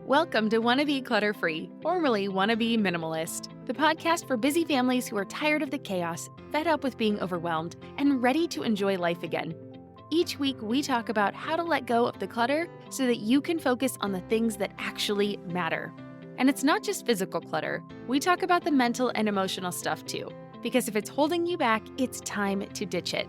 Welcome to Wannabe Clutter-Free, formerly Wannabe Minimalist, the podcast for busy families who are tired of the chaos, fed up with being overwhelmed, and ready to enjoy life again. Each week, we talk about how to let go of the clutter so that you can focus on the things that actually matter. And it's not just physical clutter. We talk about the mental and emotional stuff too, because if it's holding you back, it's time to ditch it.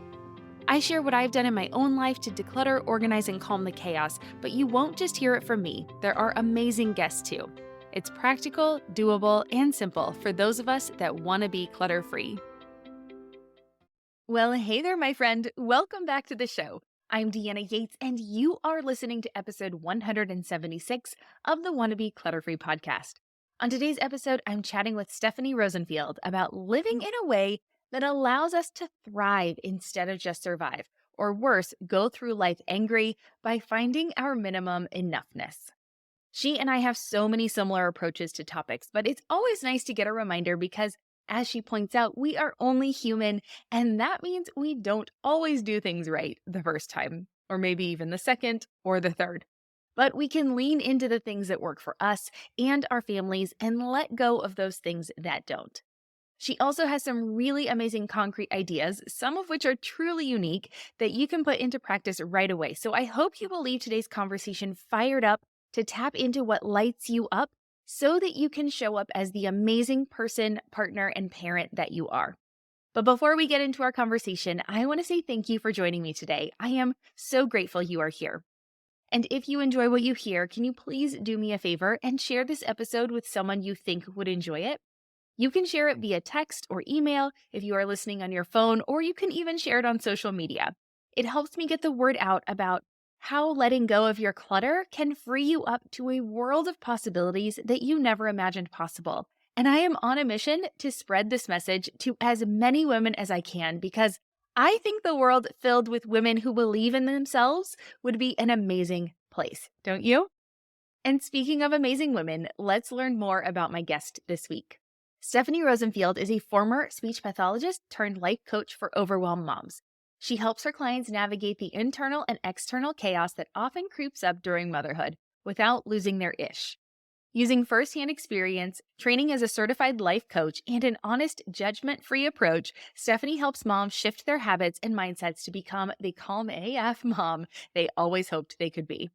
I share what I've done in my own life to declutter, organize, and calm the chaos, but you won't just hear it from me. There are amazing guests too. It's practical, doable, and simple for those of us that want to be clutter-free. Well, hey there, my friend. Welcome back to the show. I'm Deanna Yates, and you are listening to episode 176 of the Wannabe Clutter-Free podcast. On today's episode, I'm chatting with Stephanie Rosenfield about living in a way that allows us to thrive instead of just survive, or worse, go through life angry by finding our minimum enoughness. She and I have so many similar approaches to topics, but it's always nice to get a reminder because, as she points out, we are only human, and that means we don't always do things right the first time, or maybe even the second or the third. But we can lean into the things that work for us and our families and let go of those things that don't. She also has some really amazing concrete ideas, some of which are truly unique, that you can put into practice right away. So I hope you will leave today's conversation fired up to tap into what lights you up so that you can show up as the amazing person, partner, and parent that you are. But before we get into our conversation, I want to say thank you for joining me today. I am so grateful you are here. And if you enjoy what you hear, can you please do me a favor and share this episode with someone you think would enjoy it? You can share it via text or email if you are listening on your phone, or you can even share it on social media. It helps me get the word out about how letting go of your clutter can free you up to a world of possibilities that you never imagined possible. And I am on a mission to spread this message to as many women as I can because I think the world filled with women who believe in themselves would be an amazing place, don't you? And speaking of amazing women, let's learn more about my guest this week. Stephanie Rosenfield is a former speech pathologist turned life coach for overwhelmed moms. She helps her clients navigate the internal and external chaos that often creeps up during motherhood without losing their ish. Using firsthand experience, training as a certified life coach, and an honest, judgment-free approach, Stephanie helps moms shift their habits and mindsets to become the calm AF mom they always hoped they could be.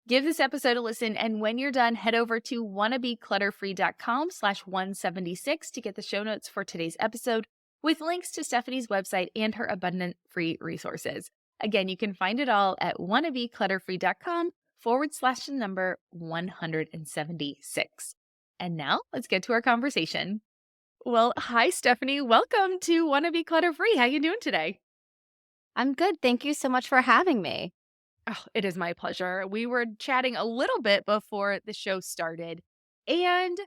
Give this episode a listen, and when you're done, head over to wannabeclutterfree.com/176 to get the show notes for today's episode with links to Stephanie's website and her abundant free resources. Again, you can find it all at wannabeclutterfree.com/176. And now let's get to our conversation. Well, hi, Stephanie. Welcome to Wannabe Clutter-Free. How you doing today? I'm good. Thank you so much for having me. Oh, it is my pleasure. We were chatting a little bit before the show started, and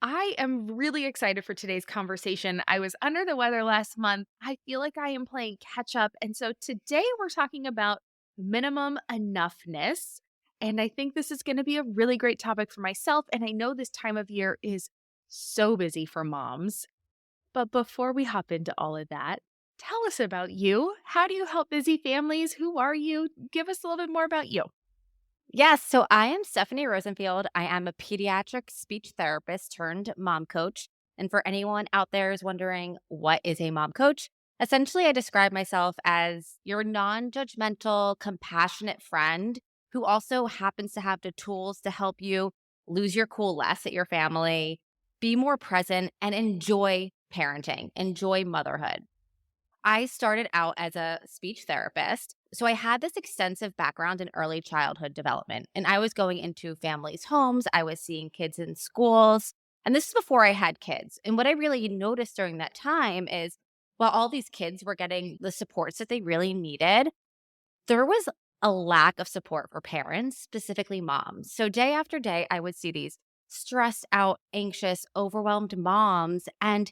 I am really excited for today's conversation. I was under the weather last month. I feel like I am playing catch up. And so today we're talking about minimum enoughness. And I think this is going to be a really great topic for myself. And I know this time of year is so busy for moms. But before we hop into all of that, tell us about you. How do you help busy families? Who are you? Give us a little bit more about you. Yes, so I am Stephanie Rosenfield. I am a pediatric speech therapist turned mom coach. And for anyone out there who's wondering, what is a mom coach? Essentially, I describe myself as your non-judgmental, compassionate friend who also happens to have the tools to help you lose your cool less at your family, be more present, and enjoy parenting, enjoy motherhood. I started out as a speech therapist. So I had this extensive background in early childhood development. And I was going into families' homes, I was seeing kids in schools. And this is before I had kids. And what I really noticed during that time is while all these kids were getting the supports that they really needed, there was a lack of support for parents, specifically moms. So day after day, I would see these stressed out, anxious, overwhelmed moms. And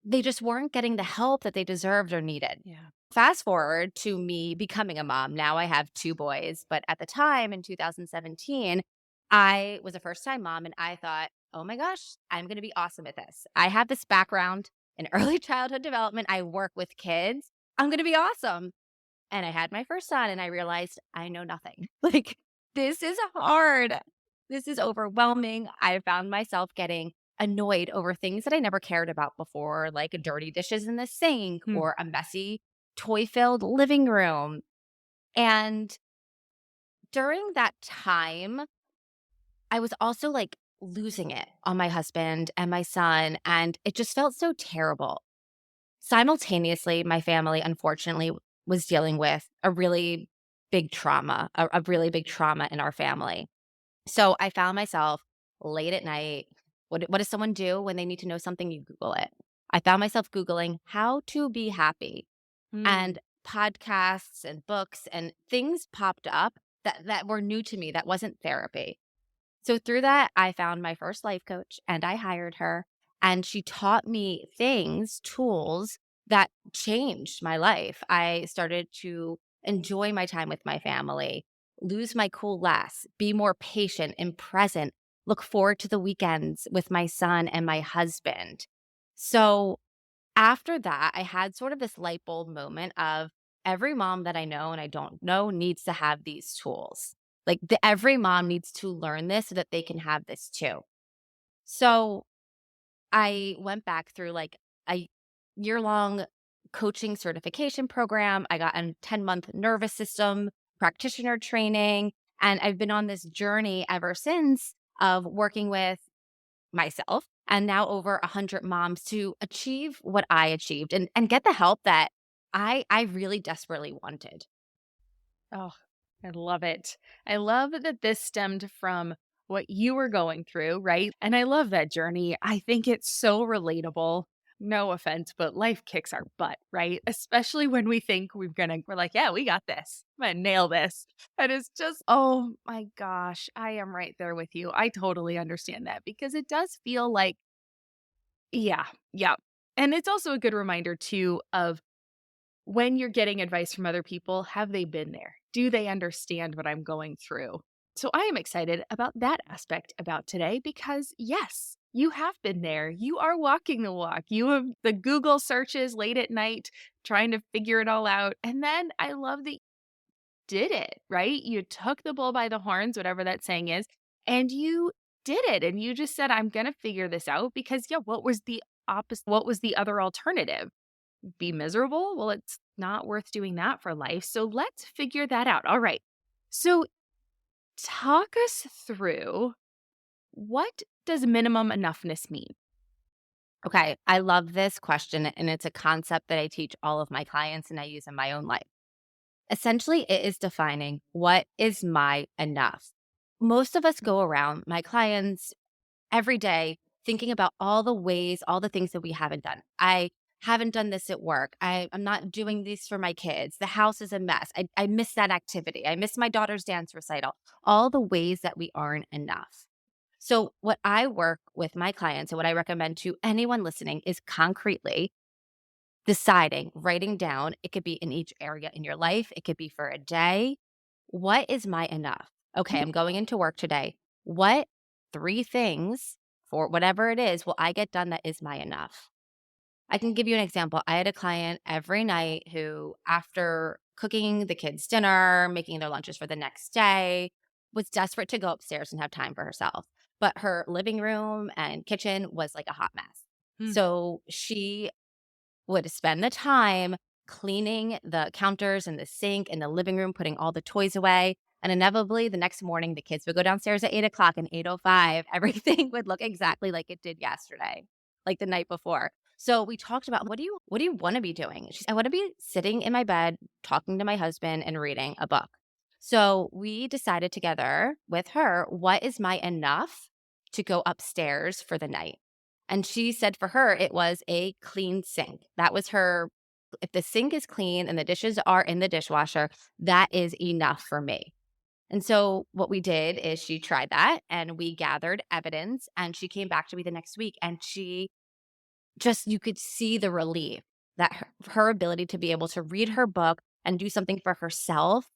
they just weren't getting the help that they deserved or needed. Yeah. Fast forward to me becoming a mom. Now I have two boys, but at the time in 2017, I was a first time mom and I thought, oh my gosh, I'm going to be awesome at this. I have this background in early childhood development. I work with kids. I'm going to be awesome. And I had my first son and I realized I know nothing. Like, this is hard. This is overwhelming. I found myself getting annoyed over things that I never cared about before, like dirty dishes in the sink Hmm. or a messy toy filled living room. And during that time, I was also like losing it on my husband and my son. And it just felt so terrible. Simultaneously, my family, unfortunately, was dealing with a really big trauma, a really big trauma in our family. So I found myself late at night. What does someone do when they need to know something? You Google it. I found myself Googling how to be happy, Hmm. and podcasts and books and things popped up that were new to me. That wasn't therapy. So through that, I found my first life coach and I hired her, and she taught me things, tools that changed my life. I started to enjoy my time with my family, lose my cool less, be more patient and present, look forward to the weekends with my son and my husband. So after that, I had sort of this light bulb moment of every mom that I know and I don't know needs to have these tools. Like every mom needs to learn this so that they can have this too. So I went back through like a year long coaching certification program. I got a 10-month nervous system practitioner training. And I've been on this journey ever since of working with myself and now over 100 moms to achieve what I achieved and get the help that I really desperately wanted. Oh, I love it. I love that this stemmed from what you were going through, right? And I love that journey. I think it's so relatable. No offense, but life kicks our butt, right? Especially when we think we're like, yeah, we got this. I'm gonna nail this. And it's just, oh my gosh, I am right there with you. I totally understand that because it does feel like, yeah, yeah. And it's also a good reminder too of when you're getting advice from other people, have they been there? Do they understand what I'm going through? So I am excited about that aspect about today because yes, you have been there. You are walking the walk. You have the Google searches late at night trying to figure it all out. And then I love that you did it, right? You took the bull by the horns, whatever that saying is, and you did it. And you just said, I'm going to figure this out because, yeah, what was the opposite? What was the other alternative? Be miserable? Well, it's not worth doing that for life. So let's figure that out. All right. So talk us through what does minimum enoughness mean? Okay, I love this question and it's a concept that I teach all of my clients and I use in my own life. Essentially, it is defining what is my enough. Most of us go around, my clients every day thinking about all the ways, all the things that we haven't done. I haven't done this at work. I'm not doing this for my kids. The house is a mess. I miss that activity. I miss my daughter's dance recital. All the ways that we aren't enough. So, what I work with my clients and what I recommend to anyone listening is concretely deciding, writing down, it could be in each area in your life, it could be for a day. What is my enough? Okay, I'm going into work today. What three things for whatever it is will I get done that is my enough? I can give you an example. I had a client every night who, after cooking the kids' dinner, making their lunches for the next day, was desperate to go upstairs and have time for herself. But her living room and kitchen was like a hot mess. Hmm. So she would spend the time cleaning the counters and the sink and the living room, putting all the toys away. And inevitably, the next morning, the kids would go downstairs at 8 o'clock and 8:05. Everything would look exactly like it did yesterday, like the night before. So we talked about what do you want to be doing? She said, I want to be sitting in my bed, talking to my husband and reading a book. So we decided together with her, what is my enough to go upstairs for the night? And she said for her, it was a clean sink. That was her. If the sink is clean and the dishes are in the dishwasher, that is enough for me. And so what we did is she tried that and we gathered evidence and she came back to me the next week and she just, you could see the relief that her ability to be able to read her book and do something for herself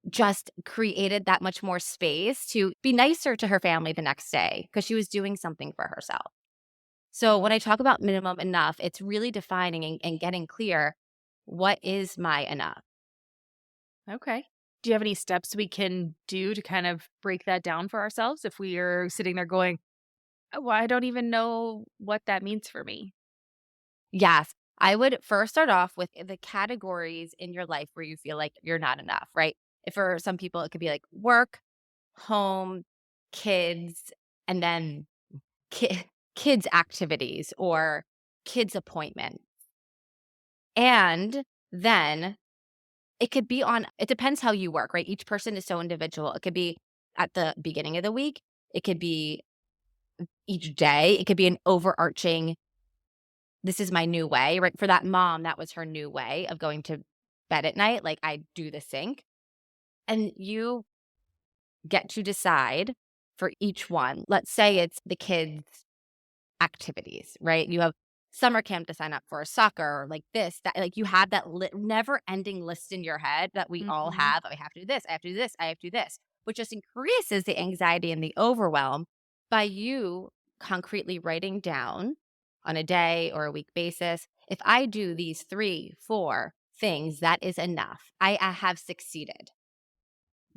just created that much more space to be nicer to her family the next day because she was doing something for herself. So when I talk about minimum enough, it's really defining and getting clear what is my enough. Okay. Do you have any steps we can do to kind of break that down for ourselves if we are sitting there going, "Oh, well, I don't even know what that means for me?" Yes. I would first start off with the categories in your life where you feel like you're not enough, right? If for some people, it could be like work, home, kids, and then kids' activities or kids' appointment. And then it could be on, it depends how you work, right? Each person is so individual. It could be at the beginning of the week, it could be each day, it could be an overarching, this is my new way, right? For that mom, that was her new way of going to bed at night. Like, I do the sink. And you get to decide for each one. Let's say it's the kids' activities, right? You have summer camp to sign up for, soccer, or like this, that, like you have that never ending list in your head that we all Mhm. have. I have to do this, I have to do this, I have to do this, which just increases the anxiety and the overwhelm by you concretely writing down on a day or a week basis. If I do these 3, 4 things, that is enough. I have succeeded.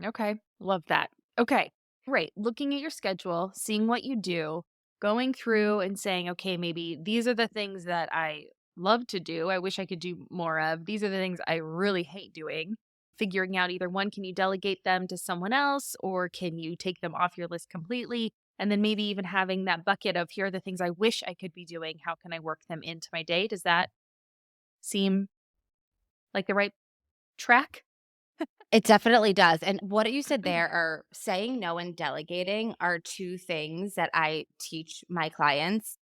Okay. Love that. Okay. Great. Looking at your schedule, seeing what you do, going through and saying, okay, maybe these are the things that I love to do. I wish I could do more of. These are the things I really hate doing. Figuring out either one, can you delegate them to someone else or can you take them off your list completely? And then maybe even having that bucket of here are the things I wish I could be doing. How can I work them into my day? Does that seem like the right track? It definitely does, and what you said there are saying no and delegating are 2 things that I teach my clients,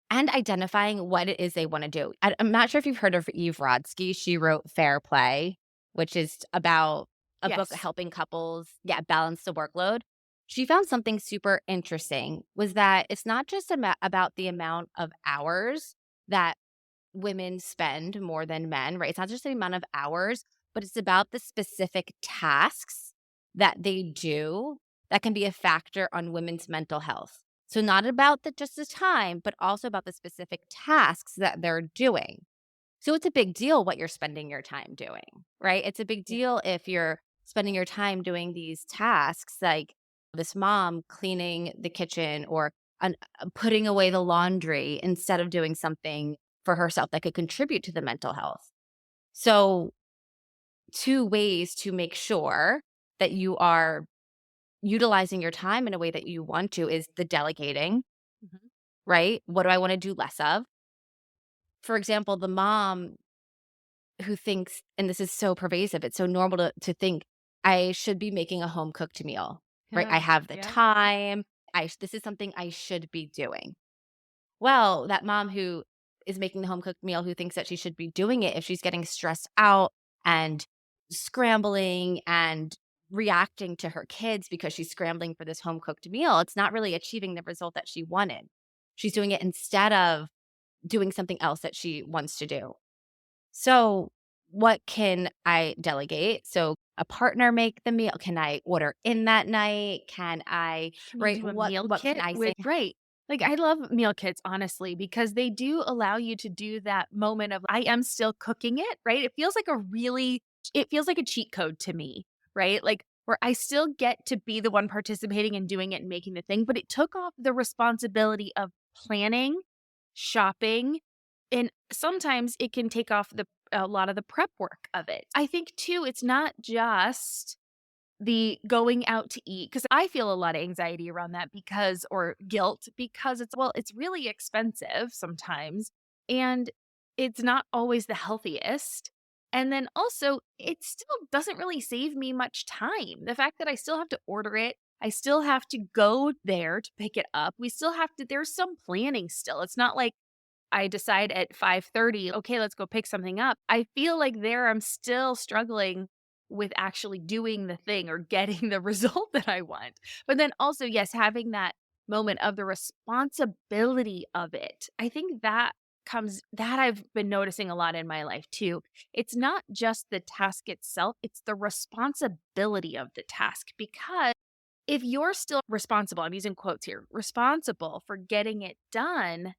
and identifying what it is they wanna do. I'm not sure if you've heard of Eve Rodsky. She wrote Fair Play, which is about a book Yes. helping couples, balance the workload. She found something super interesting was that it's not just about the amount of hours that women spend more than men, right? It's not just the amount of hours, but it's about the specific tasks that they do that can be a factor on women's mental health. So not about just the time, but also about the specific tasks that they're doing. So it's a big deal what you're spending your time doing, right? It's a big Yeah. deal if you're spending your time doing these tasks like this mom cleaning the kitchen or putting away the laundry instead of doing something for herself that could contribute to the mental health. So, 2 ways to make sure that you are utilizing your time in a way that you want to is the delegating, Mhm. right? What do I want to do less of? For example, the mom who thinks, and this is so pervasive, it's so normal to think, I should be making a home cooked meal, right? I Yeah. have the Yeah. time. This is something I should be doing. Well, that mom who is making the home cooked meal who thinks that she should be doing it, if she's getting stressed out and scrambling and reacting to her kids because she's scrambling for this home cooked meal, it's not really achieving the result that she wanted. She's doing it instead of doing something else that she wants to do. So, what can I delegate? So, a partner make the meal? Can I order in that night? Can I, Can you right? do a meal What can kit I say? with right. Like, I love meal kits, honestly, because they do allow you to do that moment of, I am still cooking it, right? It feels like a cheat code to me, right? Like, where I still get to be the one participating and doing it and making the thing, but it took off the responsibility of planning, shopping, and sometimes it can take off a lot of the prep work of it. I think too, it's not just the going out to eat, because I feel a lot of anxiety around that because or guilt because it's really expensive sometimes, and it's not always the healthiest, and then also, it still doesn't really save me much time. The fact that I still have to order it, I still have to go there to pick it up, we still have to there's some planning still. It's not like I decide at 5:30, "Okay, let's go pick something up." I feel like there I'm still struggling with actually doing the thing or getting the result that I want. But then also, yes, having that moment of the responsibility of it. I think that I've been noticing a lot in my life too. It's not just the task itself, it's the responsibility of the task, because if you're still responsible, I'm using quotes here, responsible for getting it done,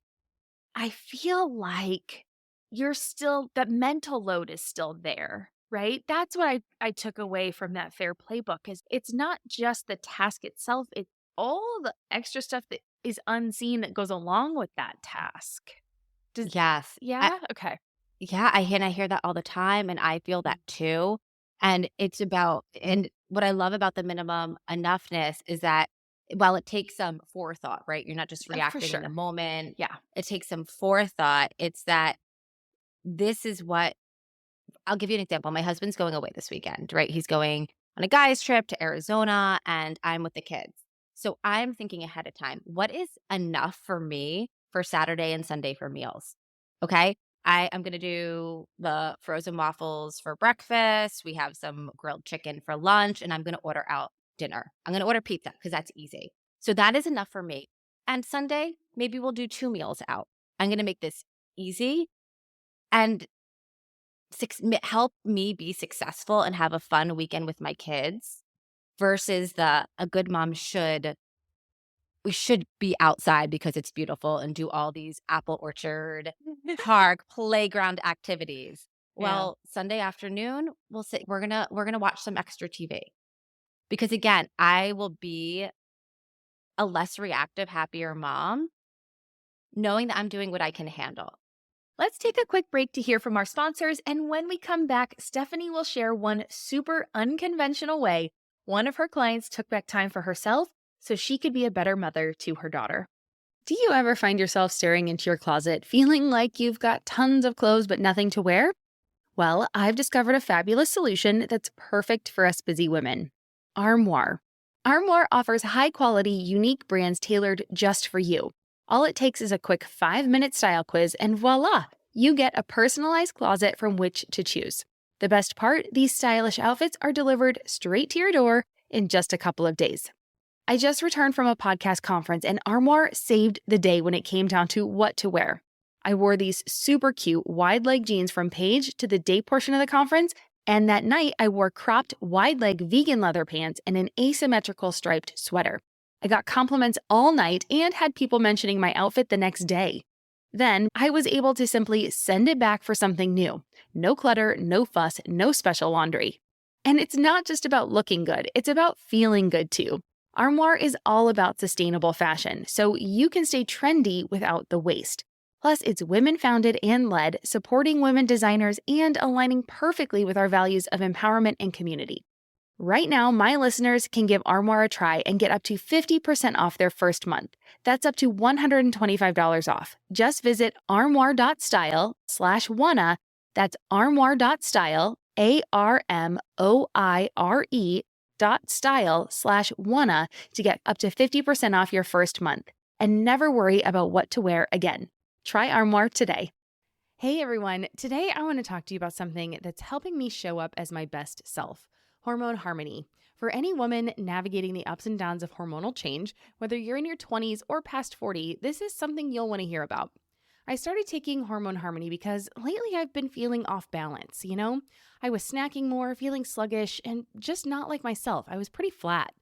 I feel like you're still that mental load is still there. right? That's what I took away from that fair playbook is it's not just the task itself, it's all the extra stuff that is unseen that goes along with that task. Does Yes. yeah? Okay. Yeah, I hear that all the time, and I feel Mm. that too. And it's about and what I love about the minimum enoughness is that while it takes some forethought, right? You're not just For reacting in the sure. moment. Yeah. It takes some forethought. It's that this is what I'll give you an example. My husband's going away this weekend, right? He's going on a guy's trip to Arizona, and I'm with the kids. So I'm thinking ahead of time, what is enough for me for Saturday and Sunday for meals? Okay. I am going to do the frozen waffles for breakfast. We have some grilled chicken for lunch, and I'm going to order out dinner. I'm going to order pizza because that's easy. So that is enough for me. And Sunday, maybe we'll do 2 meals out. I'm going to make this easy and help me be successful and have a fun weekend with my kids versus the a good mom should we should be outside because it's beautiful and do all these apple orchard, park, playground activities. Yeah. Well, Sunday afternoon, we're gonna watch some extra TV. Because again, I will be a less reactive, happier mom knowing that I'm doing what I can handle. Let's take a quick break to hear from our sponsors. And when we come back, Stephanie will share one super unconventional way one of her clients took back time for herself so she could be a better mother to her daughter. Do you ever find yourself staring into your closet, feeling like you've got tons of clothes but nothing to wear? Well, I've discovered a fabulous solution that's perfect for us busy women. Armoire. Armoire offers high quality, unique brands tailored just for you. All it takes is a quick 5-minute style quiz, and voila, you get a personalized closet from which to choose. The best part, these stylish outfits are delivered straight to your door in just a couple of days. I just returned from a podcast conference, and Armoire saved the day when it came down to what to wear. I wore these super cute wide leg jeans from Paige to the day portion of the conference, and that night I wore cropped wide leg vegan leather pants and an asymmetrical striped sweater. I got compliments all night and had people mentioning my outfit the next day. Then I was able to simply send it back for something new. No clutter, no fuss, no special laundry. And it's not just about looking good, it's about feeling good too. Armoire is all about sustainable fashion, so you can stay trendy without the waste. Plus, it's women founded and led, supporting women designers and aligning perfectly with our values of empowerment and community. Right now, my listeners can give Armoire a try and get up to 50% off their first month. That's up to $125 off. Just visit armoire.style/wanna. That's armoire.style, ARMOIRE.style/wanna to get up to 50% off your first month. And never worry about what to wear again. Try Armoire today. Hey everyone, today I want to talk to you about something that's helping me show up as my best self hormone harmony. For any woman navigating the ups and downs of hormonal change, whether you're in your 20s or past 40, this is something you'll want to hear about. I started taking hormone harmony because lately I've been feeling off balance, I was snacking more, feeling sluggish, and just not like myself. I was pretty flat.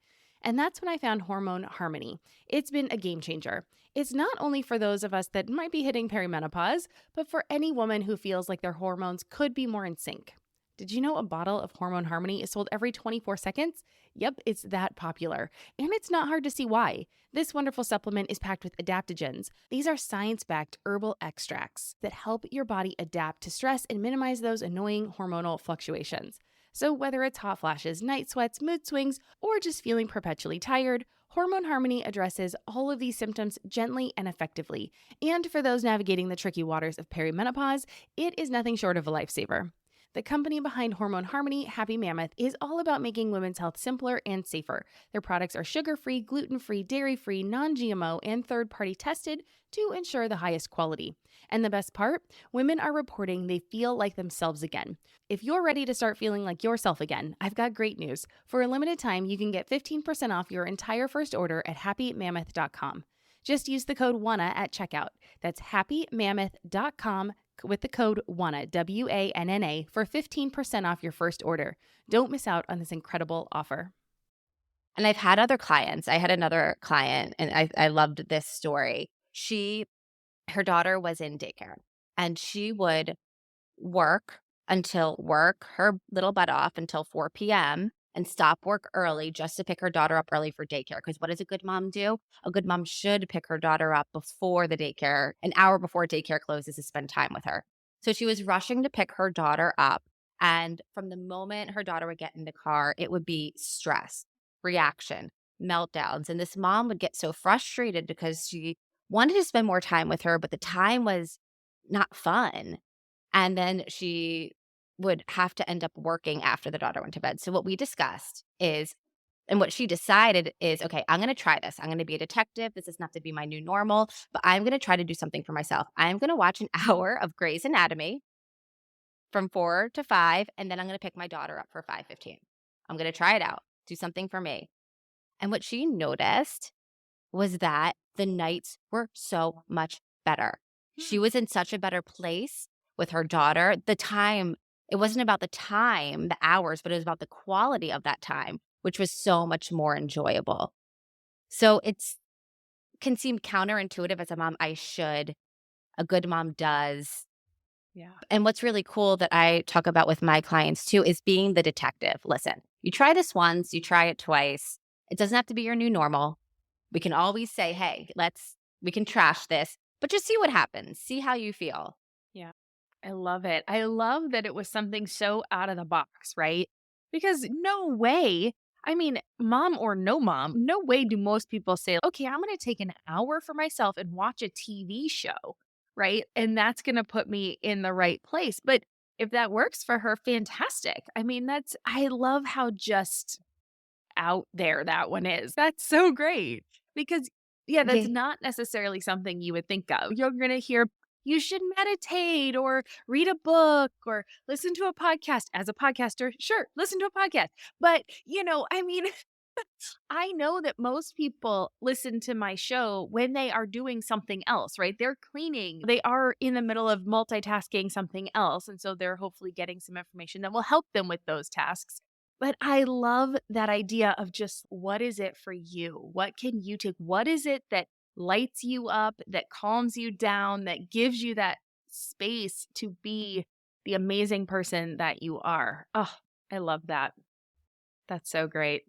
And that's when I found Hormone Harmony. It's been a game changer. It's not only for those of us that might be hitting perimenopause, but for any woman who feels like their hormones could be more in sync. Did you know a bottle of Hormone Harmony is sold every 24 seconds? Yep, it's that popular. And it's not hard to see why. This wonderful supplement is packed with adaptogens. These are science-backed herbal extracts that help your body adapt to stress and minimize those annoying hormonal fluctuations. So whether it's hot flashes, night sweats, mood swings, or just feeling perpetually tired, Hormone Harmony addresses all of these symptoms gently and effectively. And for those navigating the tricky waters of perimenopause, it is nothing short of a lifesaver. The company behind Hormone Harmony, Happy Mammoth, is all about making women's health simpler and safer. Their products are sugar-free, gluten-free, dairy-free, non-GMO, and third-party tested to ensure the highest quality. And the best part? Women are reporting they feel like themselves again. If you're ready to start feeling like yourself again, I've got great news. For a limited time, you can get 15% off your entire first order at happymammoth.com. Just use the code WANNA at checkout. That's happymammoth.com with the code WANNA, WANNA, for 15% off your first order. Don't miss out on this incredible offer. And I've had other clients. I had another client, and I loved this story. Her daughter was in daycare, and she would work until work her little butt off until 4 p.m. and stop work early just to pick her daughter up early for daycare. Because what does a good mom do? A good mom should pick her daughter up before the daycare, an hour before daycare closes to spend time with her. So she was rushing to pick her daughter up. And from the moment her daughter would get in the car, it would be stress, reaction, meltdowns. And this mom would get so frustrated because she wanted to spend more time with her, but the time was not fun. And then she would have to end up working after the daughter went to bed. So what we discussed is and what she decided is, okay, I'm going to try this. I'm going to be a detective. This doesn't have to be my new normal, but I'm going to try to do something for myself. I'm going to watch an hour of Grey's Anatomy from 4 to 5, and then I'm going to pick my daughter up for 5:15. I'm going to try it out, do something for me. And what she noticed was that the nights were so much better. She Hmm. was in such a better place with her daughter. The time, it wasn't about the time, the hours, but it was about the quality of that time, which was so much more enjoyable. So it's can seem counterintuitive as a mom. I should, a good mom does. Yeah. And what's really cool that I talk about with my clients too is being the detective. Listen, you try this once, you try it twice. It doesn't have to be your new normal. We can always say, hey, we can trash this, but just see what happens. See how you feel. Yeah. I love it. I love that it was something so out of the box, right? Because no way, I mean, mom or no mom, no way do most people say, okay, I'm going to take an hour for myself and watch a TV show, right? And that's going to put me in the right place. But if that works for her, fantastic. I mean, I love how just out there that one is. That's so great because, yeah, that's Yeah. not necessarily something you would think of. You're going to hear, you should meditate or read a book or listen to a podcast. As a podcaster, sure, listen to a podcast. But, I mean, I know that most people listen to my show when they are doing something else, right? They're cleaning, they are in the middle of multitasking something else. And so they're hopefully getting some information that will help them with those tasks. But I love that idea of just what is it for you? What can you take? What is it that lights you up, that calms you down, that gives you that space to be the amazing person that you are? Oh, I love that. That's so great.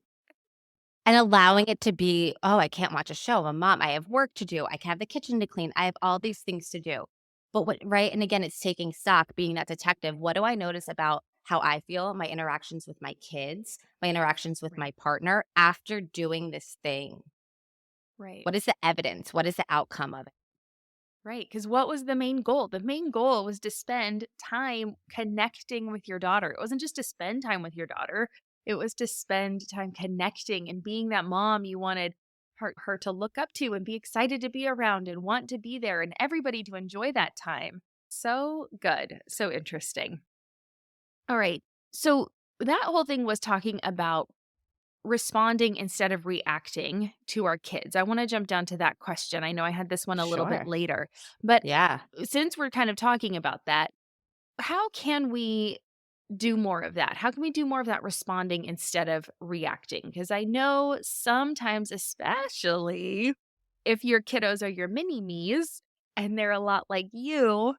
And allowing it to be, oh, I can't watch a show. I'm a mom. I have work to do. I can have the kitchen to clean. I have all these things to do. But what, right? And again, it's taking stock, being that detective. What do I notice about how I feel, my interactions with my kids, my interactions with Right. my partner after doing this thing? Right. What is the evidence? What is the outcome of it? Right. Because what was the main goal? The main goal was to spend time connecting with your daughter. It wasn't just to spend time with your daughter, it was to spend time connecting and being that mom you wanted her to look up to and be excited to be around and want to be there and everybody to enjoy that time. So good. So interesting. All right. So that whole thing was talking about responding instead of reacting to our kids. I want to jump down to that question. I know I had this one a little bit Sure. later, but Yeah. since we're kind of talking about that, how can we do more of that? How can we do more of that responding instead of reacting? Because I know sometimes, especially if your kiddos are your mini me's and they're a lot like you,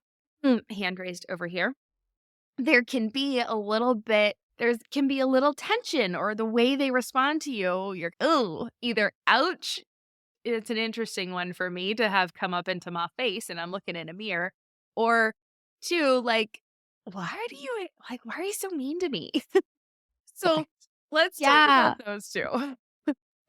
hand raised over here, there can be a little bit there's can be a little tension or the way they respond to you, you're, oh, either ouch, it's an interesting one for me to have come up into my face and I'm looking in a mirror, or 2, like, why are you so mean to me? So, Okay. let's talk about Yeah. those 2.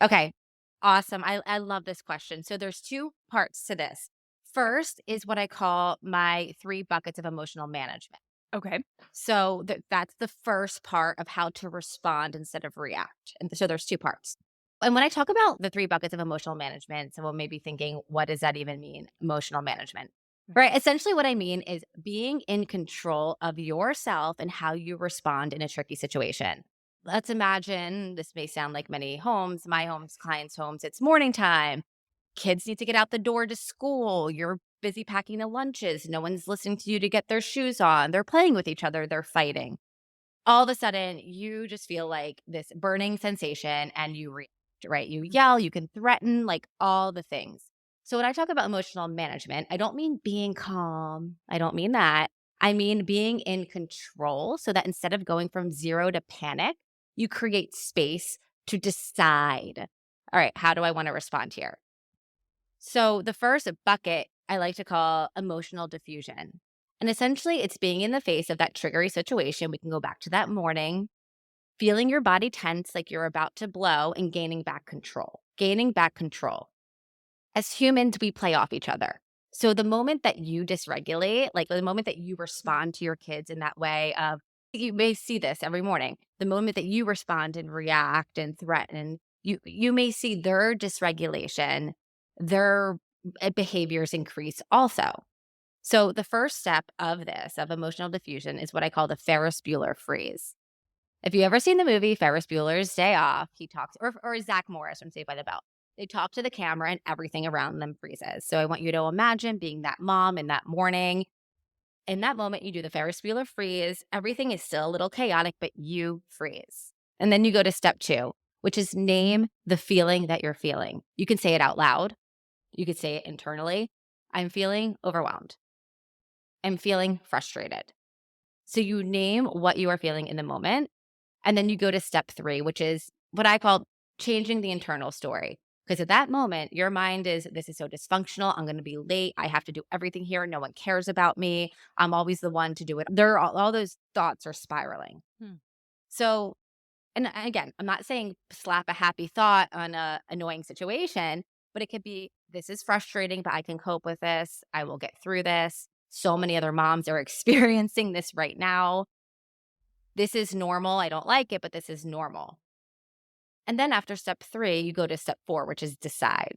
Okay. Awesome. I love this question. So there's two parts to this. First is what I call my three buckets of emotional management. Okay. So that's the first part of how to respond instead of react. And so there's two parts. And when I talk about the three buckets of emotional management, someone may be thinking, what does that even mean? Emotional management. Right. Essentially, what I mean is being in control of yourself and how you respond in a tricky situation. Let's imagine this may sound like many homes, my homes, clients' homes, it's morning time. Kids need to get out the door to school. You're busy packing the lunches. No one's listening to you to get their shoes on. They're playing with each other. They're fighting. All of a sudden, you just feel like this burning sensation and you react, right? You yell, you can threaten, like all the things. So, when I talk about emotional management, I don't mean being calm. I don't mean that. I mean being in control so that instead of going from 0 to panic, you create space to decide, all right, how do I want to respond here? So the first bucket I like to call emotional diffusion. And essentially, it's being in the face of that triggery situation. We can go back to that morning, feeling your body tense like you're about to blow and gaining back control. Gaining back control. As humans, we play off each other. So the moment that you dysregulate, like the moment that you respond to your kids in that way of, you may see this every morning, the moment that you respond and react and threaten, you may see their dysregulation, their behaviors increase also. So the first step of this, of emotional diffusion, is what I call the Ferris Bueller freeze. If you ever seen the movie Ferris Bueller's Day Off, he talks, or Zach Morris from Saved by the Bell. They talk to the camera and everything around them freezes. So I want you to imagine being that mom in that morning. In that moment, you do the Ferris Bueller freeze. Everything is still a little chaotic, but you freeze. And then you go to step 2, which is name the feeling that you're feeling. You can say it out loud. You could say it internally. I'm feeling overwhelmed. I'm feeling frustrated. So you name what you are feeling in the moment. And then you go to step 3, which is what I call changing the internal story. Because at that moment, your mind is, this is so dysfunctional. I'm going to be late. I have to do everything here. No one cares about me. I'm always the one to do it. There are all those thoughts are spiraling. Hmm. So, and again, I'm not saying slap a happy thought on a annoying situation, but it could be, this is frustrating, but I can cope with this. I will get through this. So many other moms are experiencing this right now. This is normal. I don't like it, but this is normal. And then after step 3, you go to step 4, which is decide,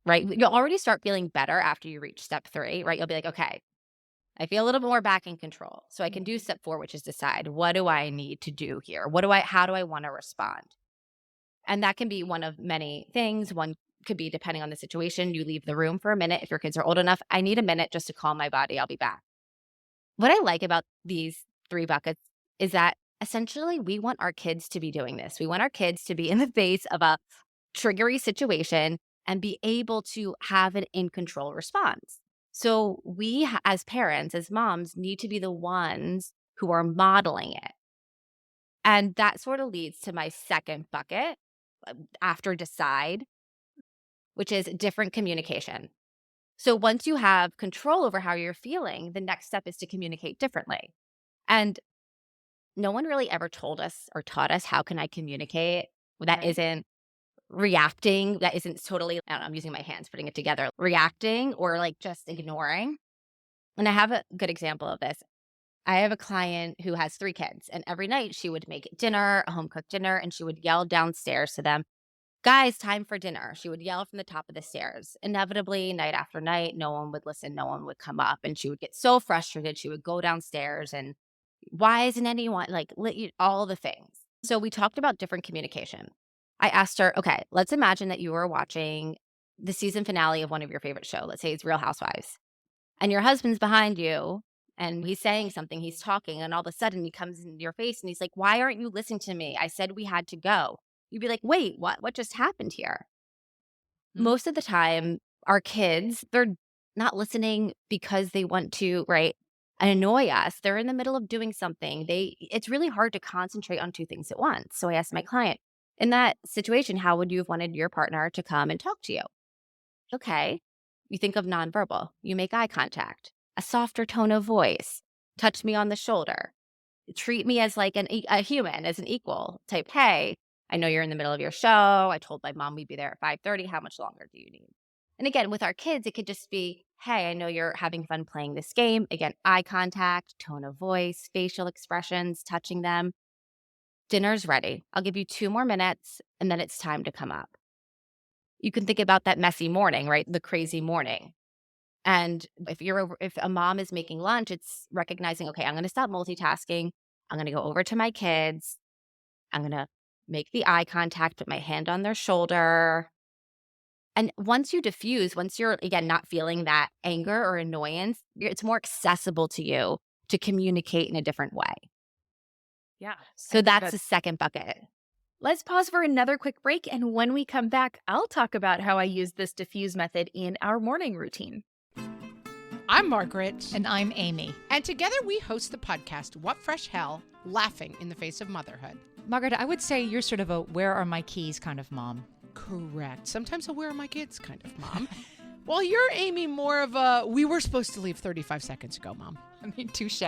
right? You'll already start feeling better after you reach step 3, right? You'll be like, okay, I feel a little bit more back in control. So I can do step 4, which is decide. What do I need to do here? How do I want to respond? And that can be one of many things. One could be, depending on the situation, you leave the room for a minute. If your kids are old enough, I need a minute just to calm my body. I'll be back. What I like about these 3 buckets is that essentially we want our kids to be doing this. We want our kids to be in the face of a triggery situation and be able to have an in control response. So we, as parents, as moms, need to be the ones who are modeling it. And that sort of leads to my second bucket after decide, which is different communication. So once you have control over how you're feeling, the next step is to communicate differently. And no one really ever told us or taught us, how can I communicate that Right. isn't reacting, that isn't totally, I don't know, I'm using my hands, putting it together, reacting or like just ignoring. And I have a good example of this. I have a client who has 3 kids, and every night she would make dinner, a home cooked dinner, and she would yell downstairs to them, guys, time for dinner. She would yell from the top of the stairs. Inevitably, night after night, no one would listen, no one would come up, and she would get so frustrated. She would go downstairs and, why isn't anyone like all the things? So we talked about different communication. I asked her, okay, let's imagine that you were watching the season finale of one of your favorite show. Let's say it's Real Housewives, and your husband's behind you and he's saying something, he's talking, and all of a sudden he comes into your face and he's like, why aren't you listening to me? I said we had to go. You'd be like, wait, what? What just happened here? Mm. Most of the time, our kids, they're not listening because they want to, right, annoy us. They're in the middle of doing something. It's really hard to concentrate on 2 things at once. So I asked my client, in that situation, how would you have wanted your partner to come and talk to you? Okay. You think of nonverbal. You make eye contact, a softer tone of voice, touch me on the shoulder, treat me as like a human, as an equal type. Hey, I know you're in the middle of your show. I told my mom we'd be there at 5:30. How much longer do you need? And again, with our kids, it could just be, hey, I know you're having fun playing this game. Again, eye contact, tone of voice, facial expressions, touching them. Dinner's ready. I'll give you 2 more minutes and then it's time to come up. You can think about that messy morning, right? The crazy morning. And if a mom is making lunch, it's recognizing, okay, I'm going to stop multitasking. I'm going to go over to my kids. I'm going to make the eye contact, put my hand on their shoulder. And once you diffuse, once you're, again, not feeling that anger or annoyance, it's more accessible to you to communicate in a different way. Yeah. I So think that's the that's second bucket. Let's pause for another quick break. And when we come back, I'll talk about how I use this diffuse method in our morning routine. I'm Margaret. And I'm Amy. And together we host the podcast, What Fresh Hell? Laughing in the Face of Motherhood. Margaret, I would say you're sort of a where are my keys kind of mom. Correct. Sometimes a where are my kids kind of mom. Well, you're, Amy, more of a we were supposed to leave 35 seconds ago, mom. I mean, touche.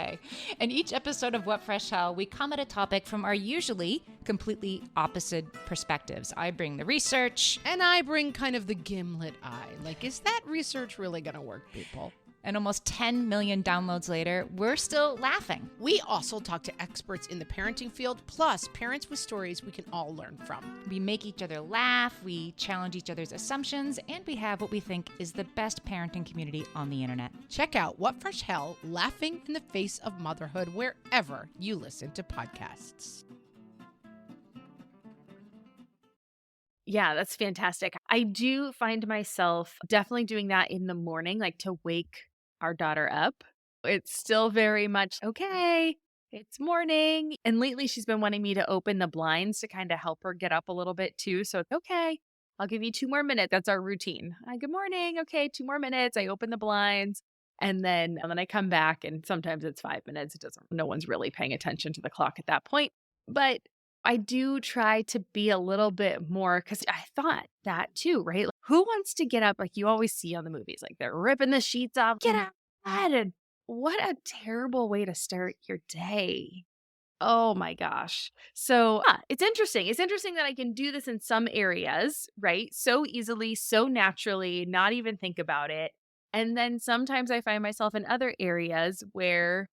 In each episode of What Fresh Hell, we come at a topic from our usually completely opposite perspectives. I bring the research. And I bring kind of the gimlet eye. Like, is that research really going to work, people? And almost 10 million downloads later, we're still laughing. We also talk to experts in the parenting field, plus parents with stories we can all learn from. We make each other laugh, we challenge each other's assumptions, and we have what we think is the best parenting community on the internet. Check out What Fresh Hell? Laughing in the Face of Motherhood wherever you listen to podcasts. Yeah, that's fantastic. I do find myself definitely doing that in the morning, like to wake our daughter up. It's still very much, okay, it's morning. And lately she's been wanting me to open the blinds to kind of help her get up a little bit too. So it's okay, I'll give you 2 more minutes. That's our routine. Good morning. Okay, 2 more minutes. I open the blinds and then I come back and sometimes it's 5 minutes. No one's really paying attention to the clock at that point. But I do try to be a little bit more, because I thought that too, right? Like, who wants to get up like you always see on the movies? Like they're ripping the sheets off, get out. And what a terrible way to start your day. Oh my gosh. So it's interesting. It's interesting that I can do this in some areas, right? So easily, so naturally, not even think about it. And then sometimes I find myself in other areas where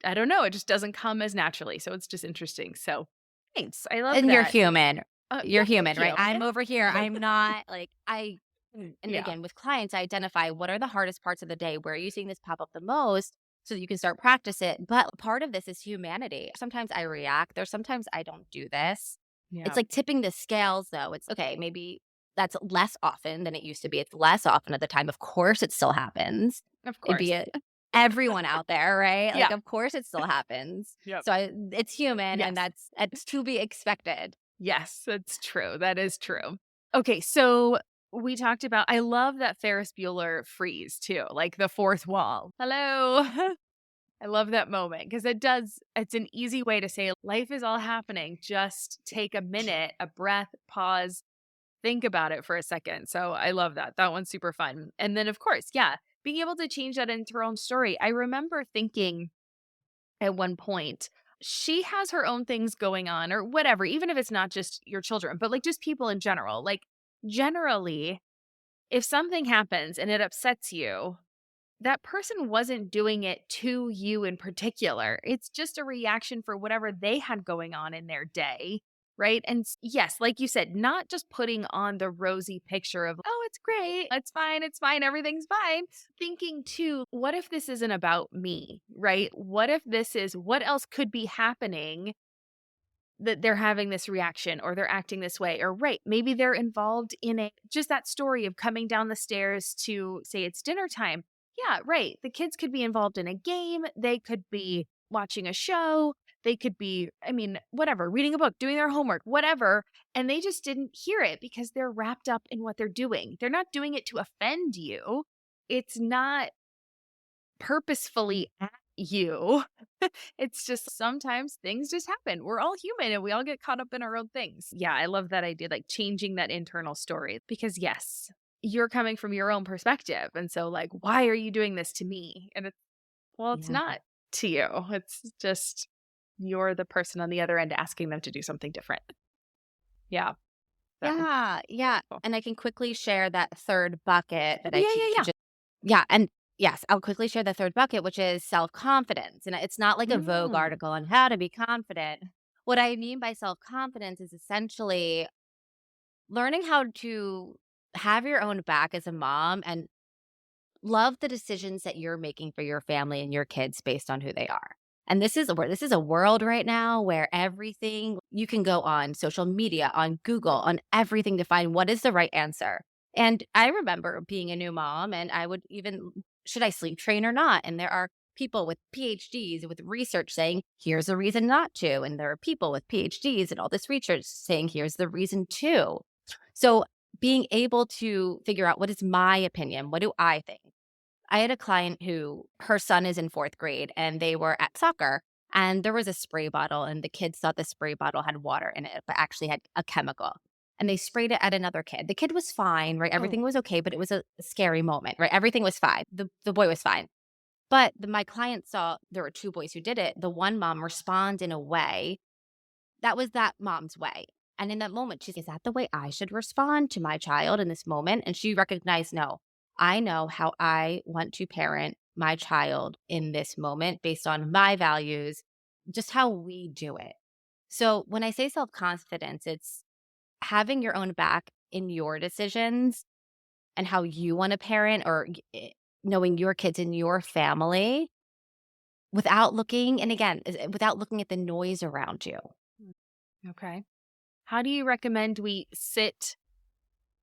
I don't know, it just doesn't come as naturally. So it's just interesting. So thanks. I love that. And you're human. Yeah, You're human, thank right? you. I'm over here. I'm not like and Yeah. again, with clients, I identify what are the hardest parts of the day. Where are you seeing this pop up the most so that you can start practice it. But part of this is humanity. Sometimes I react. There's sometimes I don't do this. Yeah. It's like tipping the scales, though. It's okay. Maybe that's less often than it used to be. It's less often at the time. Of course, it still happens. Of It'd course. be everyone out there, right? Like, Yeah. of course, it still happens. Yep. So it's human, and Yes. it's to be expected. Yes, that's true. That is true. Okay, so we talked about, I love that Ferris Bueller freeze too, like the fourth wall. Hello. I love that moment because it's an easy way to say life is all happening. Just take a minute, a breath, pause, think about it for a second. So I love that. That one's super fun. And then, of course, yeah, being able to change that into her own story. I remember thinking at one point, she has her own things going on or whatever, even if it's not just your children, but like just people in general. Like, generally, if something happens and it upsets you, that person wasn't doing it to you in particular. It's just a reaction for whatever they had going on in their day, right? And yes, like you said, not just putting on the rosy picture of, oh, it's great, it's fine, everything's fine. Thinking too, what if this isn't about me, right? What if what else could be happening that they're having this reaction or they're acting this way, or right, maybe they're involved in just that story of coming down the stairs to say it's dinner time. Yeah, right. The kids could be involved in a game. They could be watching a show. They could be, whatever, reading a book, doing their homework, whatever. And they just didn't hear it because they're wrapped up in what they're doing. They're not doing it to offend you. It's not purposefully at you. It's just sometimes things just happen. We're all human and we all get caught up in our own things. Yeah, I love that idea, like changing that internal story, because yes, you're coming from your own perspective. And so like, why are you doing this to me? And it's Yeah. not to you. It's just you're the person on the other end asking them to do something different. Yeah. Yeah. Cool. And I can quickly share that third bucket that I Yeah. Yeah, and yes, I'll quickly share the third bucket, which is self-confidence. And it's not like a Vogue article on how to be confident. What I mean by self-confidence is essentially learning how to have your own back as a mom and love the decisions that you're making for your family and your kids based on who they are. And this is a world right now where everything you can go on social media, on Google, on everything to find what is the right answer. And I remember being a new mom and I would even, should I sleep train or not? And there are people with PhDs with research saying, here's a reason not to. And there are people with PhDs and all this research saying, here's the reason to. So being able to figure out what is my opinion? What do I think? I had a client who her son is in 4th grade and they were at soccer and there was a spray bottle and the kids thought the spray bottle had water in it, but actually had a chemical. And they sprayed it at another kid. The kid was fine, right? Oh. Everything was okay, but it was a scary moment, right? Everything was fine. The boy was fine. But my client saw there were 2 boys who did it. The one mom respond in a way that was that mom's way. And in that moment, she's, is that the way I should respond to my child in this moment? And she recognized, no, I know how I want to parent my child in this moment based on my values, just how we do it. So when I say self confidence, it's having your own back in your decisions and how you want to parent or knowing your kids in your family without looking, and again, without looking at the noise around you. Okay. How do you recommend we sit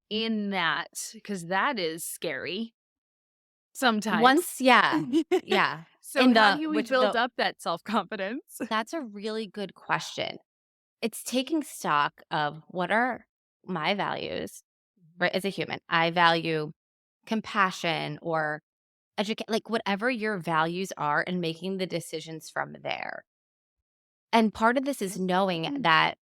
in that? Because that is scary sometimes. Once, yeah, yeah. So In how the do we build up that self-confidence? That's a really good question. It's taking stock of what are my values, right? As a human, I value compassion or educate, like whatever your values are, and making the decisions from there. And part of this is knowing that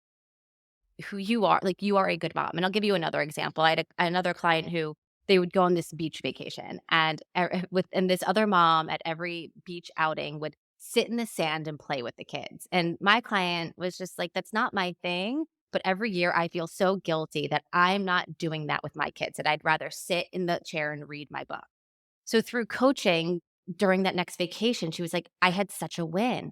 who you are, like you are a good mom. And I'll give you another example. I had another client who they would go on this beach vacation, and and this other mom at every beach outing would sit in the sand and play with the kids. And my client was just like, that's not my thing. But every year I feel so guilty that I'm not doing that with my kids, that I'd rather sit in the chair and read my book. So through coaching during that next vacation, she was like, I had such a win.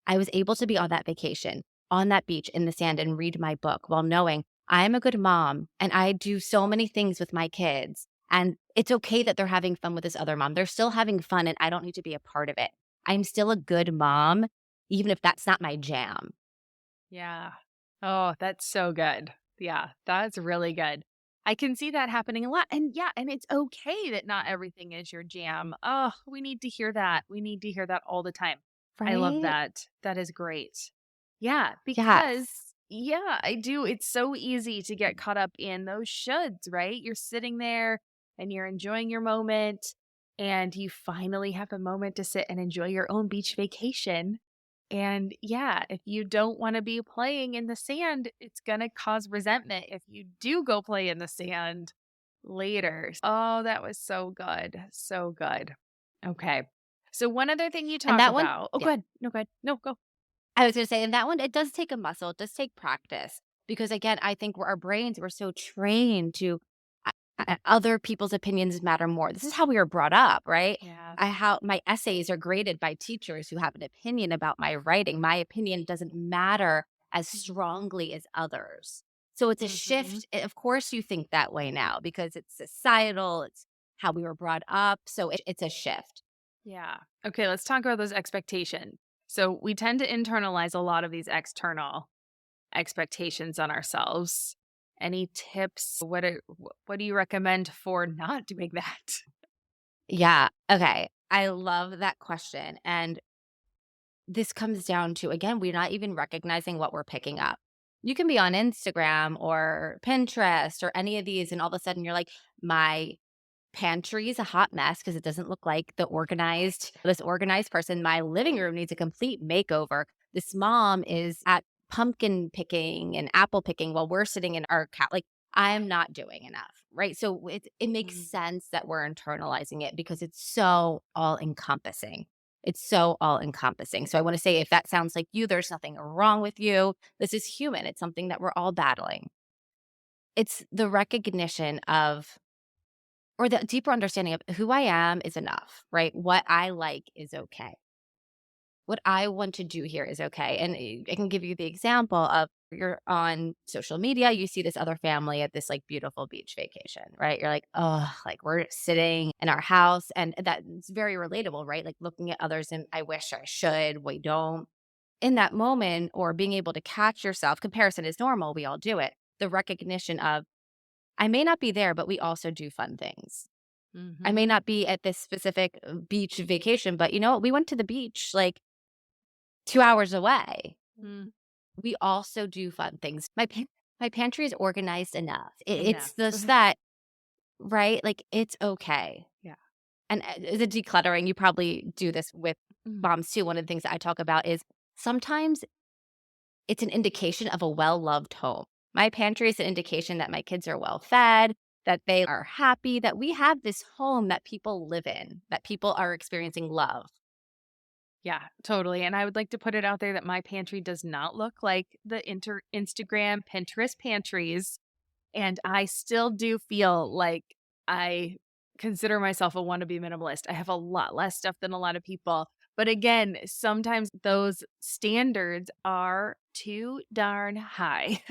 I was able to be on that vacation, on that beach in the sand and read my book while knowing I am a good mom and I do so many things with my kids. And it's okay that they're having fun with this other mom. They're still having fun and I don't need to be a part of it. I'm still a good mom, even if that's not my jam. Yeah. Oh, that's so good. Yeah, that's really good. I can see that happening a lot. And yeah, and it's okay that not everything is your jam. Oh, we need to hear that. We need to hear that all the time. I love Right? that. That is great. Yeah, because Yes. yeah, I do. It's so easy to get caught up in those shoulds, right? You're sitting there and you're enjoying your moment, and you finally have a moment to sit and enjoy your own beach vacation. And yeah, if you don't want to be playing in the sand, it's going to cause resentment if you do go play in the sand later. Oh, that was so good. So good. Okay. So, one other thing you And talk that one, about. Oh, yeah. good. No, good. No, go. I was gonna say, and that one, it does take a muscle, it does take practice because again, I think our brains were so trained to other people's opinions matter more. This is how we were brought up, right? Yeah. How my essays are graded by teachers who have an opinion about my writing. My opinion doesn't matter as strongly as others. So it's a Mhm. shift. Of course, you think that way now because it's societal. It's how we were brought up. So it's a shift. Yeah. Okay, let's talk about those expectations. So, we tend to internalize a lot of these external expectations on ourselves. Any tips? What do you recommend for not doing that? Yeah. Okay. I love that question. And this comes down to, again, we're not even recognizing what we're picking up. You can be on Instagram or Pinterest or any of these, and all of a sudden you're like, my pantry is a hot mess because it doesn't look like this organized person. My living room needs a complete makeover. This mom is at pumpkin picking and apple picking while we're sitting in our couch. Like, I am not doing enough. Right. So it makes Mm. sense that we're internalizing it because it's so all encompassing. It's so all encompassing. So I want to say, if that sounds like you, there's nothing wrong with you. This is human. It's something that we're all battling. It's the recognition of, or the deeper understanding of who I am is enough, right? What I like is okay. What I want to do here is okay. And I can give you the example of, you're on social media, you see this other family at this like beautiful beach vacation, right? You're like, oh, like we're sitting in our house. And that's very relatable, right? Like looking at others and I wish I should, we don't. In that moment, or being able to catch yourself, comparison is normal. We all do it. The recognition of, I may not be there, but we also do fun things. I may Mhm. not be at this specific beach vacation, but you know what? We went to the beach like 2 hours away. Mm. We also do fun things. My pantry is organized enough. It's Enough. just that, right? Like, it's okay. Yeah. And the decluttering, you probably do this with Mm. moms too. One of the things that I talk about is sometimes it's an indication of a well-loved home. My pantry is an indication that my kids are well fed, that they are happy, that we have this home that people live in, that people are experiencing love. Yeah, totally. And I would like to put it out there that my pantry does not look like the Instagram, Pinterest pantries. And I still do feel like I consider myself a wannabe minimalist. I have a lot less stuff than a lot of people. But again, sometimes those standards are too darn high.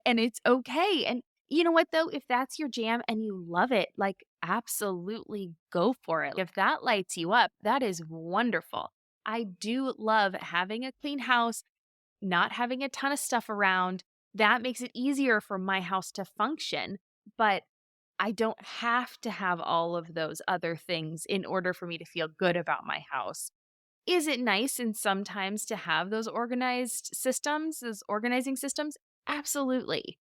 And it's okay. And you know what, though? If that's your jam and you love it, like, absolutely go for it. If that lights you up, that is wonderful. I do love having a clean house, not having a ton of stuff around. That makes it easier for my house to function. But I don't have to have all of those other things in order for me to feel good about my house. Is it nice and sometimes to have those organized systems, those organizing systems? Absolutely.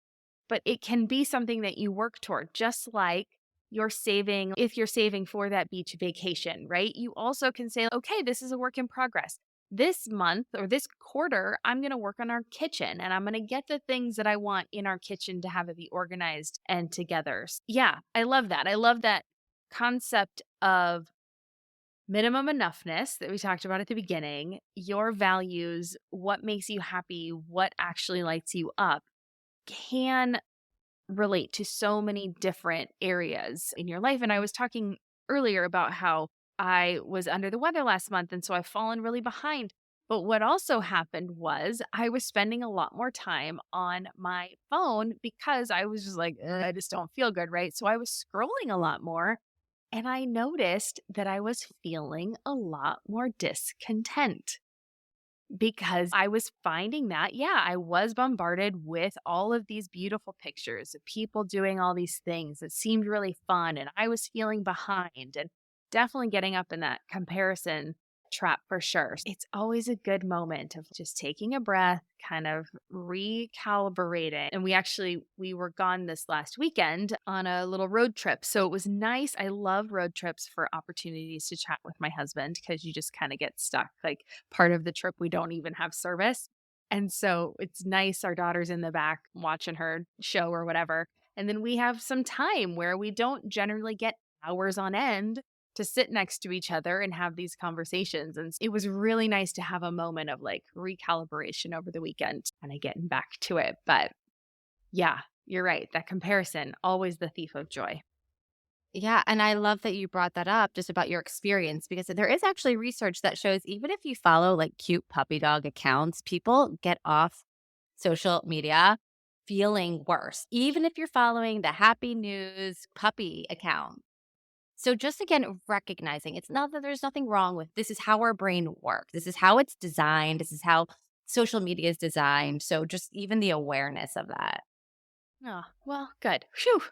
But it can be something that you work toward, just like you're saving, if you're saving for that beach vacation, right? You also can say, okay, this is a work in progress. This month or this quarter, I'm going to work on our kitchen and I'm going to get the things that I want in our kitchen to have it be organized and together. Yeah, I love that. I love that concept of minimum enoughness that we talked about at the beginning, your values, what makes you happy, what actually lights you up can relate to so many different areas in your life. And I was talking earlier about how I was under the weather last month. And so I've fallen really behind. But what also happened was I was spending a lot more time on my phone because I was just like, "Ugh, I just don't feel good. Right." So I was scrolling a lot more. And I noticed that I was feeling a lot more discontent because I was finding that, yeah, I was bombarded with all of these beautiful pictures of people doing all these things that seemed really fun. And I was feeling behind and definitely getting up in that comparison trap for sure. It's always a good moment of just taking a breath, kind of recalibrating. And we were gone this last weekend on a little road trip. So it was nice. I love road trips for opportunities to chat with my husband because you just kind of get stuck. Like, part of the trip, we don't even have service. And so it's nice. Our daughter's in the back watching her show or whatever. And then we have some time where we don't generally get hours on end to sit next to each other and have these conversations. And it was really nice to have a moment of like recalibration over the weekend and I getting back to it. But yeah, you're right. That comparison, always the thief of joy. Yeah, and I love that you brought that up just about your experience because there is actually research that shows even if you follow like cute puppy dog accounts, people get off social media feeling worse, even if you're following the happy news puppy account. So just again, recognizing it's not that there's nothing wrong with this is how our brain works. This is how it's designed. This is how social media is designed. So just even the awareness of that. Oh, well, good. Phew.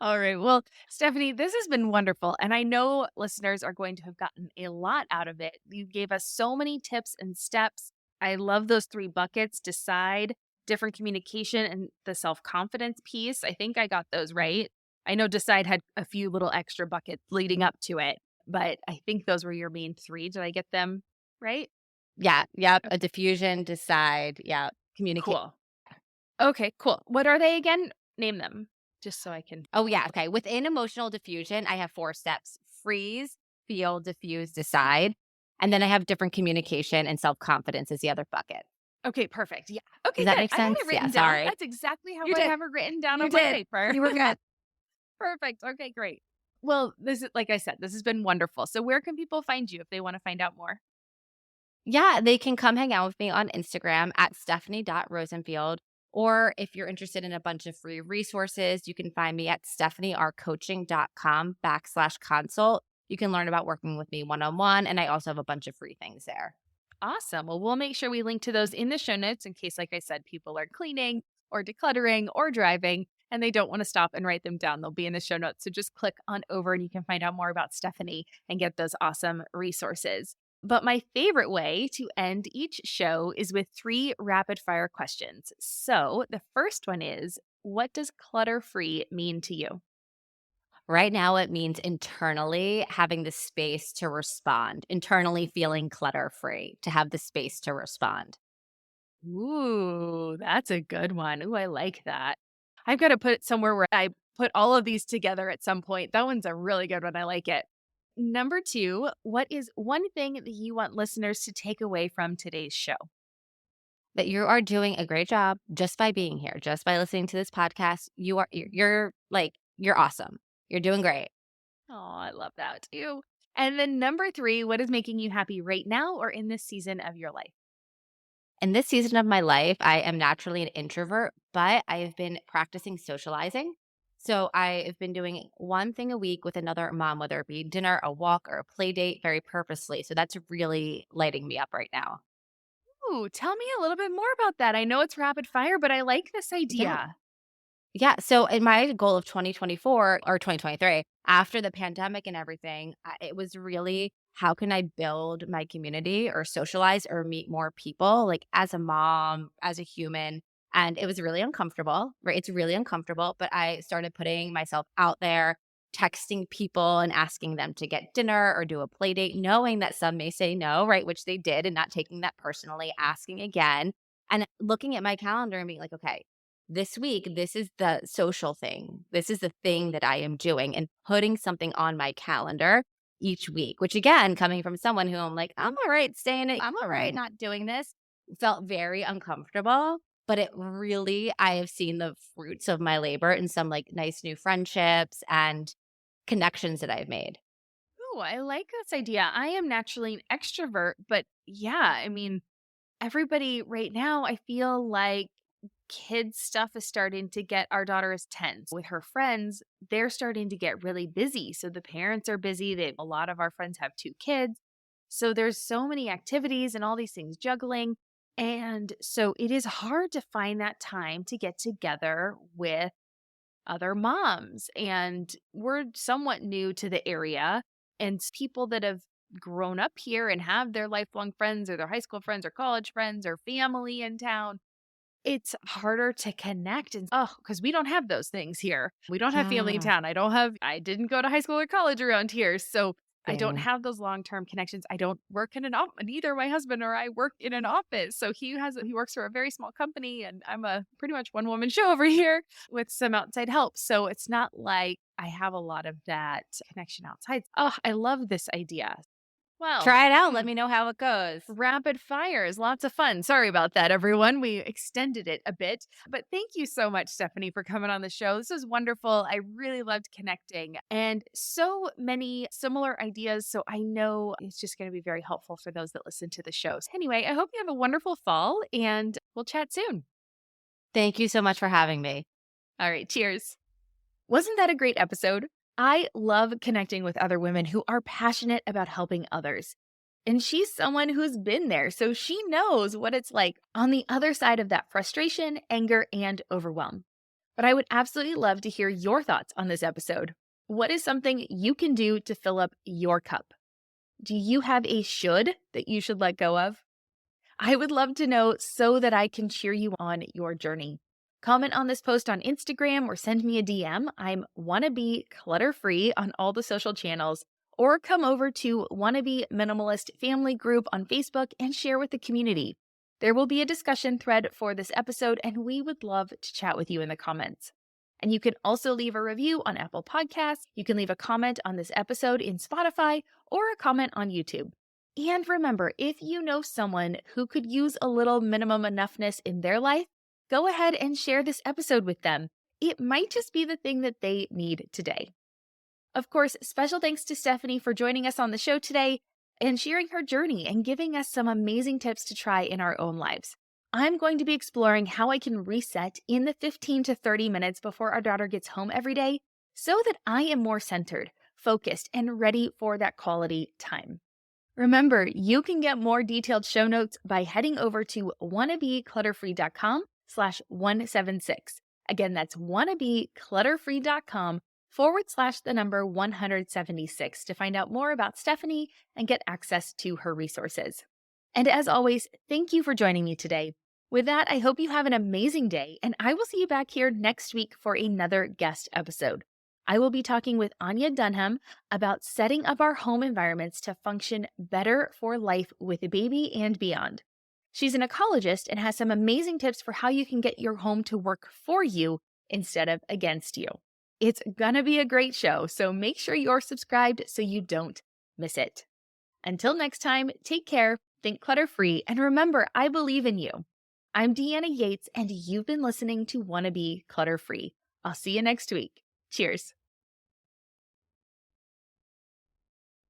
All right. Well, Stephanie, this has been wonderful. And I know listeners are going to have gotten a lot out of it. You gave us so many tips and steps. I love those 3 buckets: decide, different communication, and the self confidence piece. I think I got those right. I know decide had a few little extra buckets leading up to it, but I think those were your main 3. Did I get them right? Yeah. Yep. A diffusion, decide. Yeah. Communicate. Cool. Okay, cool. What are they again? Name them just so I can. Oh, yeah. Okay. Within emotional diffusion, I have 4 steps: freeze, feel, diffuse, decide. And then I have different communication and self confidence is the other bucket. Okay, perfect. Yeah. Okay, Does that good. make I had sense? it Yeah. written down. Sorry. That's exactly how You I did. have it written down You on my did. paper. You were good. Perfect. Okay, great. Well, this is, like I said, this has been wonderful. So where can people find you if they want to find out more? Yeah, they can come hang out with me on Instagram at stephanie.rosenfield. Or if you're interested in a bunch of free resources, you can find me at stephaniearcoaching.com/consult. You can learn about working with me one-on-one. And I also have a bunch of free things there. Awesome. Well, we'll make sure we link to those in the show notes in case, like I said, people are cleaning or decluttering or driving and they don't want to stop and write them down. They'll be in the show notes. So just click on over and you can find out more about Stephanie and get those awesome resources. But my favorite way to end each show is with 3 rapid fire questions. So the first one is, what does clutter free mean to you? Right now, it means internally having the space to respond, internally feeling clutter free, to have the space to respond. Ooh, that's a good one. Ooh, I like that. I've got to put it somewhere where I put all of these together at some point. That one's a really good one. I like it. Number two, what is one thing that you want listeners to take away from today's show? That you are doing a great job just by being here, just by listening to this podcast. You're awesome. You're doing great. Oh, I love that too. And then number three, what is making you happy right now or in this season of your life? In this season of my life, I am naturally an introvert, but I have been practicing socializing. So I have been doing one thing a week with another mom, whether it be dinner, a walk, or a play date, very purposely. So that's really lighting me up right now. Ooh, tell me a little bit more about that. I know it's rapid fire, but I like this Yeah. idea. Yeah. So in my goal of 2024 or 2023, after the pandemic and everything, it was really how can I build my community or socialize or meet more people, like as a mom, as a human. And it was really uncomfortable, right? It's really uncomfortable, but I started putting myself out there, texting people and asking them to get dinner or do a play date, knowing that some may say no, right? Which they did, and not taking that personally, asking again and looking at my calendar and being like, okay, this week, this is the social thing. This is the thing that I am doing and putting something on my calendar each week, which again, coming from someone who I'm like, I'm all right staying it. I'm all right not doing this, felt very uncomfortable. But it really, I have seen the fruits of my labor in some like nice new friendships and connections that I've made. Ooh, I like this idea. I am naturally an extrovert, but yeah, I mean, everybody right now, I feel like kids stuff is starting to get our daughter is 10 with her friends. They're starting to get really busy. So the parents are busy. A lot of our friends have two kids. So there's so many activities and all these things juggling. And so it is hard to find that time to get together with other moms. And we're somewhat new to the area. And people that have grown up here and have their lifelong friends or their high school friends or college friends or family in town, it's harder to connect and because we don't have those things here. We don't have family in Yeah. town. I didn't go to high school or college around here. So I don't Same. have those long-term connections. I don't work in an office. Neither my husband or I work in an office. So he works for a very small company and I'm a pretty much one-woman show over here with some outside help. So it's not like I have a lot of that connection outside. Oh, I love this idea. Well, Try it out. Let me know how it goes. rapid fire is lots of fun. Sorry about that, everyone. We extended it a bit. But thank you so much, Stephanie, for coming on the show. This was wonderful. I really loved connecting and so many similar ideas. So I know it's just going to be very helpful for those that listen to the shows. Anyway, I hope you have a wonderful fall and we'll chat soon. Thank you so much for having me. All right. Cheers. Wasn't that a great episode? I love connecting with other women who are passionate about helping others. And she's someone who's been there, so she knows what it's like on the other side of that frustration, anger, and overwhelm. But I would absolutely love to hear your thoughts on this episode. What is something you can do to fill up your cup? Do you have a should that you should let go of? I would love to know so that I can cheer you on your journey. Comment on this post on Instagram or send me a DM. I'm Wannabe Clutter Free on all the social channels. Or come over to Wannabe Minimalist Family Group on Facebook and share with the community. There will be a discussion thread for this episode, and we would love to chat with you in the comments. And you can also leave a review on Apple Podcasts. You can leave a comment on this episode in Spotify or a comment on YouTube. And remember, if you know someone who could use a little minimum enoughness in their life, go ahead and share this episode with them. It might just be the thing that they need today. Of course, special thanks to Stephanie for joining us on the show today and sharing her journey and giving us some amazing tips to try in our own lives. I'm going to be exploring how I can reset in the 15 to 30 minutes before our daughter gets home every day so that I am more centered, focused, and ready for that quality time. Remember, you can get more detailed show notes by heading over to wannabeclutterfree.com/176. Again, that's wannabeclutterfree.com/the 176 to find out more about Stephanie and get access to her resources. And as always, thank you for joining me today. With that, I hope you have an amazing day, and I will see you back here next week for another guest episode. I will be talking with Anya Dunham about setting up our home environments to function better for life with a baby and beyond. She's an ecologist and has some amazing tips for how you can get your home to work for you instead of against you. It's gonna be a great show, so make sure you're subscribed so you don't miss it. Until next time, take care, think clutter-free, and remember, I believe in you. I'm Deanna Yates, and you've been listening to Wannabe Clutter-Free. I'll see you next week. Cheers.